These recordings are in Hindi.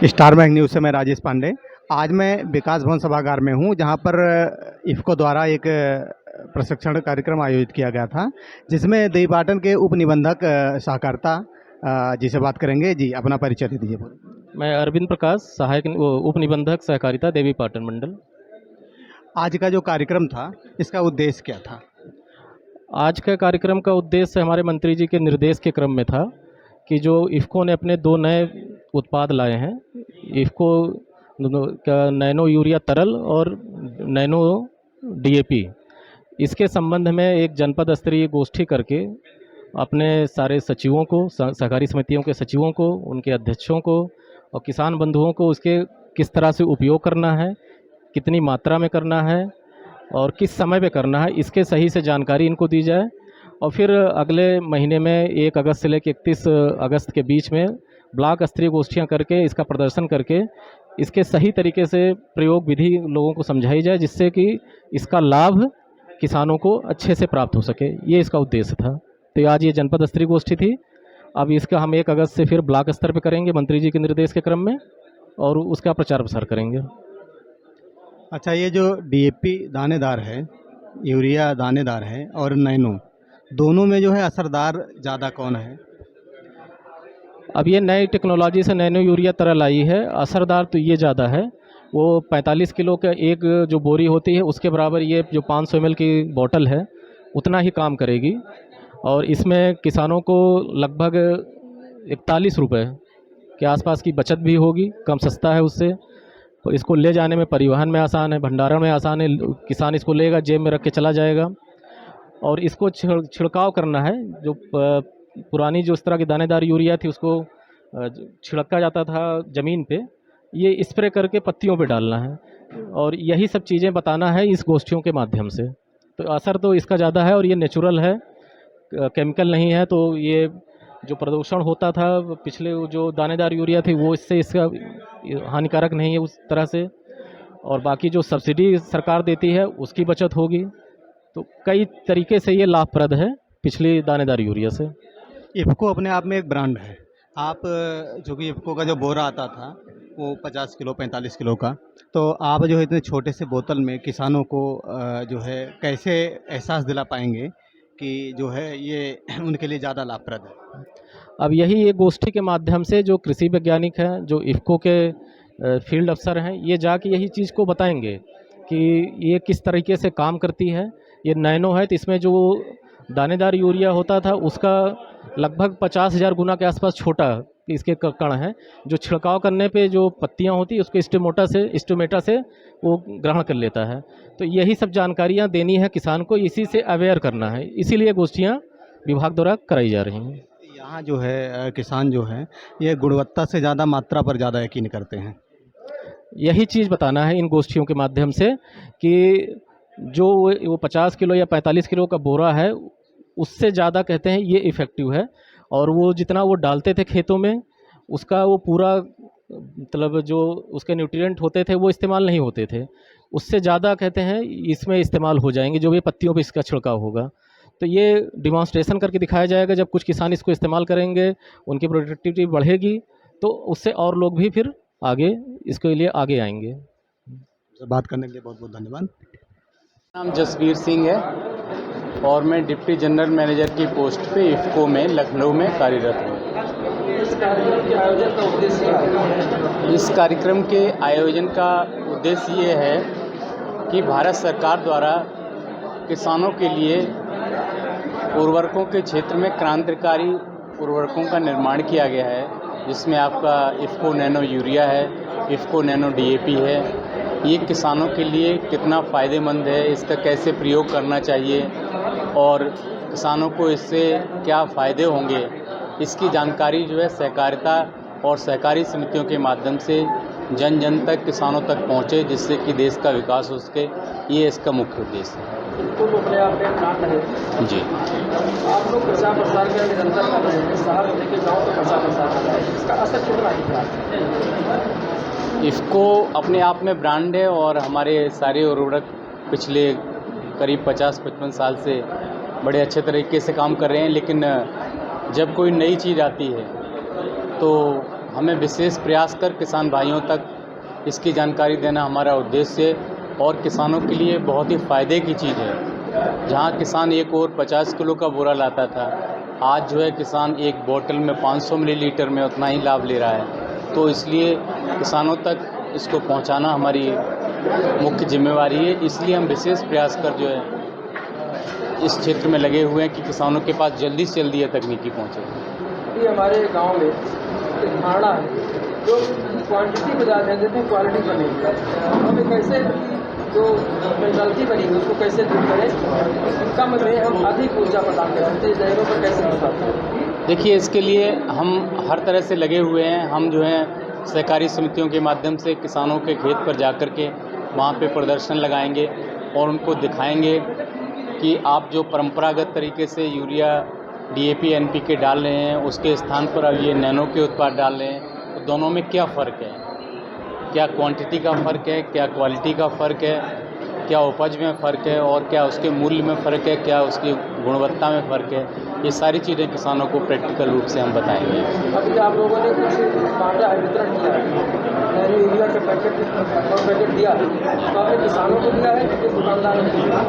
स्टार बैंक न्यूज़ से मैं राजेश पांडे। आज मैं विकास भवन सभागार में हूँ, जहाँ पर इफ़को द्वारा एक प्रशिक्षण कार्यक्रम आयोजित किया गया था, जिसमें देवीपाटन के उप निबंधक सहकारिता जी से बात करेंगे। जी, अपना परिचय दे दीजिए पूरा। मैं अरविंद प्रकाश, सहायक उप निबंधक सहकारिता देवी पाटन मंडल। आज का जो कार्यक्रम था, इसका उद्देश्य क्या था? आज का कार्यक्रम का उद्देश्य हमारे मंत्री जी के निर्देश के क्रम में था कि जो इफ़को ने अपने 2 नए उत्पाद लाए हैं, इफ़को का नैनो यूरिया तरल और नैनो डीएपी, इसके संबंध में एक जनपद स्तरीय गोष्ठी करके अपने सारे सचिवों को, सहकारी समितियों के सचिवों को, उनके अध्यक्षों को और किसान बंधुओं को उसके किस तरह से उपयोग करना है, कितनी मात्रा में करना है और किस समय पे करना है, इसके सही से जानकारी इनको दी जाए। और फिर अगले महीने में 1 अगस्त से लेकर 31 अगस्त के बीच में ब्लॉक स्तरीय गोष्ठियाँ करके इसका प्रदर्शन करके इसके सही तरीके से प्रयोग विधि लोगों को समझाई जाए, जिससे कि इसका लाभ किसानों को अच्छे से प्राप्त हो सके। ये इसका उद्देश्य था। तो आज ये जनपद स्तरीय गोष्ठी थी। अब इसका हम 1 अगस्त से फिर ब्लॉक स्तर पे करेंगे मंत्री जी के निर्देश के क्रम में, और उसका प्रचार प्रसार करेंगे। अच्छा, ये जो डीएपी दानेदार है, यूरिया दानेदार है और नैनो, दोनों में जो है असरदार ज़्यादा कौन है? अब ये नई टेक्नोलॉजी से नैनो यूरिया तरल आई है, असरदार तो ये ज़्यादा है। वो 45 किलो का एक जो बोरी होती है उसके बराबर ये जो 500 ml की बोतल है उतना ही काम करेगी। और इसमें किसानों को लगभग 41 रुपये के आसपास की बचत भी होगी, कम सस्ता है उससे। तो इसको ले जाने में, परिवहन में आसान है, भंडारण में आसान है। किसान इसको लेगा, जेब में रख के चला जाएगा। और इसको छिड़काव करना है। जो पुरानी जो इस तरह की दानेदार यूरिया थी उसको छिड़का जाता था ज़मीन पे, ये स्प्रे करके पत्तियों पे डालना है। और यही सब चीज़ें बताना है इस गोष्ठियों के माध्यम से। तो असर तो इसका ज़्यादा है और ये नेचुरल है, केमिकल नहीं है। तो ये जो प्रदूषण होता था पिछले, वो जो दानेदार यूरिया थी, वो इससे इसका हानिकारक नहीं है उस तरह से। और बाकी जो सब्सिडी सरकार देती है उसकी बचत होगी। तो कई तरीके से ये लाभप्रद है पिछली दानेदार यूरिया से। इफ़को अपने आप में एक ब्रांड है। आप जो कि इफ़को का जो बोरा आता था वो 50 किलो 45 किलो का, तो आप जो है इतने छोटे से बोतल में किसानों को जो है कैसे एहसास दिला पाएंगे कि जो है ये उनके लिए ज़्यादा लाभप्रद है? अब यही एक गोष्ठी के माध्यम से जो कृषि वैज्ञानिक हैं, जो इफ़को के फील्ड अफसर हैं, ये जाके यही चीज़ को बताएंगे कि ये किस तरीके से काम करती है। ये नैनो है तो इसमें जो दानेदार यूरिया होता था उसका लगभग 50,000 गुना के आसपास छोटा इसके कण हैं, जो छिड़काव करने पे जो पत्तियां होती है उसको स्टोमेटा से वो ग्रहण कर लेता है। तो यही सब जानकारियां देनी है किसान को, इसी से अवेयर करना है, इसीलिए गोष्ठियां विभाग द्वारा कराई जा रही हैं। यहाँ जो है किसान जो है ये गुणवत्ता से ज़्यादा मात्रा पर ज़्यादा यकीन करते हैं। यही चीज़ बताना है इन गोष्ठियों के माध्यम से कि जो वो 50 किलो या 45 किलो का बोरा है उससे ज़्यादा कहते हैं ये इफ़ेक्टिव है। और वो जितना वो डालते थे खेतों में उसका वो पूरा, मतलब जो उसके न्यूट्रिएंट होते थे वो इस्तेमाल नहीं होते थे, उससे ज़्यादा कहते हैं इसमें इस्तेमाल हो जाएंगे जो भी पत्तियों पे इसका छिड़काव होगा। तो ये डिमॉन्स्ट्रेशन करके दिखाया जाएगा। जब कुछ किसान इसको इस्तेमाल करेंगे, उनकी प्रोडक्टिविटी बढ़ेगी, तो उससे और लोग भी फिर आगे इसके लिए आगे आएंगे। बात करने के लिए बहुत बहुत धन्यवाद। नाम जसवीर सिंह है और मैं डिप्टी जनरल मैनेजर की पोस्ट पे इफ़को में लखनऊ में कार्यरत हूँ। इस कार्यक्रम के आयोजन का उद्देश्य ये है कि भारत सरकार द्वारा किसानों के लिए उर्वरकों के क्षेत्र में क्रांतिकारी उर्वरकों का निर्माण किया गया है, जिसमें आपका इफ़को नैनो यूरिया है, इफ़को नैनो डीएपी है। ये किसानों के लिए कितना फ़ायदेमंद है, इसका कैसे प्रयोग करना चाहिए और किसानों को इससे क्या फ़ायदे होंगे, इसकी जानकारी जो है सहकारिता और सहकारी समितियों के माध्यम से जन जन तक, किसानों तक पहुँचे, जिससे कि देश का विकास हो सके। ये इसका मुख्य उद्देश्य है। बिल्कुल अपने आप में ब्रांड है जी। आप लोग प्रचार प्रसार का निरंतर कर रहे हैं, शहर होने के गाँव में प्रचार प्रसार कर रहे हैं, इसका असर कितना है? इफ़को अपने आप में ब्रांड है और हमारे सारे उर्वरक पिछले करीब 50-55 साल से बड़े अच्छे तरीके से काम कर रहे हैं। लेकिन जब कोई नई चीज़ आती है तो हमें विशेष प्रयास कर किसान भाइयों तक इसकी जानकारी देना हमारा उद्देश्य है और किसानों के लिए बहुत ही फ़ायदे की चीज़ है। जहाँ किसान एक और 50 किलो का बोरा लाता था, आज जो है किसान एक बोतल में 500 मिलीलीटर में उतना ही लाभ ले रहा है। तो इसलिए किसानों तक इसको पहुंचाना हमारी मुख्य जिम्मेवारी है। इसलिए हम विशेष प्रयास कर जो है इस क्षेत्र में लगे हुए हैं कि किसानों के पास जल्दी से जल्दी यह तकनीकी पहुंचे। अभी हमारे गांव में एक धारणा है जो क्वांटिटी पर ज़्यादा ध्यान देते हैं, क्वालिटी पर नहीं। हमें कैसे जो मेंटालिटी बनी है उसको कैसे दूर करें, कम में हम अधिक ऊर्जा प्रदान कर सकते हैं, नहरों पर कैसे विश्वास करें? देखिए, इसके लिए हम हर तरह से लगे हुए हैं। हम जो है सहकारी समितियों के माध्यम से किसानों के खेत पर जाकर के वहाँ पे प्रदर्शन लगाएंगे और उनको दिखाएंगे कि आप जो परंपरागत तरीके से यूरिया, DAP, NPK डाल रहे हैं, उसके स्थान पर अब ये नैनो के उत्पाद डाल रहे हैं, तो दोनों में क्या फ़र्क है, क्या क्वांटिटी का फ़र्क है, क्या क्वालिटी का फ़र्क है, क्या उपज में फ़र्क है और क्या उसके मूल्य में फ़र्क है, क्या उसकी गुणवत्ता में फ़र्क है। ये सारी चीज़ें किसानों को प्रैक्टिकल रूप से हम बताएंगे। अभी आप लोगों ने कुछ बांटा है, वितरण किया है, यूरिया का पैकेट दिया है, तो आपने किसानों को दिया है कि दुकानदारों को दिया है?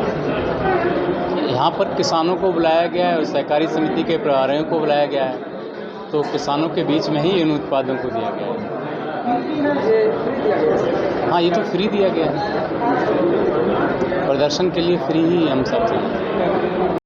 यहाँ पर किसानों को बुलाया गया है और सहकारी समिति के प्रभारियों को बुलाया गया है, तो किसानों के बीच में ही इन उत्पादों को दिया गया है। ये फ्री दिया गया है? हाँ, ये तो फ्री दिया गया है, प्रदर्शन के लिए फ्री ही हम सब चीज़